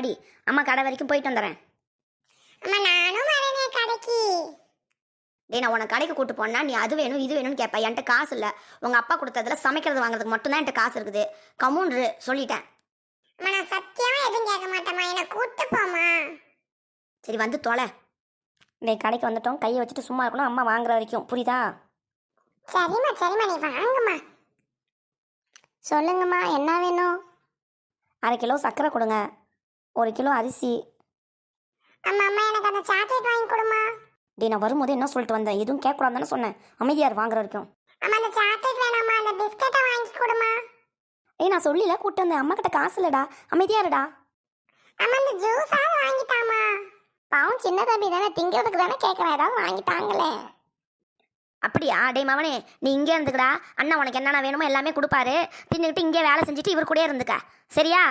அடி அம்மா கடை வரைக்கும் போயிட்டு வந்துடுறேன். அம்மா நானும் வரேனே கடைக்கு. டேய் நான் உனக்கு கடைக்கு கூட்டு போனா நீ அது வேணும் இது வேணும்னு கேட்ப. என்கிட்ட காசு இல்லை. உங்கள் அப்பா கொடுத்ததுல சமைக்கிறது வாங்குறதுக்கு மட்டும்தான் என்கிட்ட காசு இருக்குது. கம்முன்று சொல்லிட்டேன். அம்மா நான் சத்தியமா எதுவும் கேட்க மாட்டேம்மா, என்னை கூட்டு போமா. சரி வந்து தொலை. டேய் கடைக்கு வந்துட்டோம், கையை வச்சுட்டு சும்மா இருக்கணும், அம்மா வாங்குற வரைக்கும். புரியுதா? சரிம்மா சரிம்மா, நீ வாங்கம்மா. சொல்லுங்கம்மா என்ன வேணும்? 1/2 கிலோ சர்க்கரை கொடுங்க, 1 கிலோ அரிசி. அம்மா அம்மா எனக்கு அந்த சாக்லேட் வாங்கி கொடுமா. டேய் நான் வரும்போது என்ன சொல்லிட்டு வந்தேன்? எதுவும் கேட்கக்கூடாதுன்னு சொன்னேன். அமைதியார் வாங்குற வரைக்கும். அம்மா அந்த சாக்லேட் வேணாம்மா, அந்த பிஸ்கட்டை வாங்கி கொடுமா. ஏய் நான் சொல்லல கூப்பிட்டு வந்தேன், அம்மா கிட்ட காசு இல்லடா, அமைதியாருடா. அம்மா அந்த ஜூஸாவது வாங்கிட்டாமா. பாவம் சின்ன தம்பி தானே, திங்கிறதுக்கு தானே கேட்குறேன், ஏதாவது வாங்கிட்டாங்களே. அப்படியா? டேய் மவனே நீ இங்கே இருந்துக்கடா, அண்ணா உனக்கு என்னென்ன வேணுமோ எல்லாமே கொடுப்பாரு. தின்னுக்கிட்டு இங்கே வேலை செஞ்சுட்டு இவர் கூட இருந்துக்க, சரியா?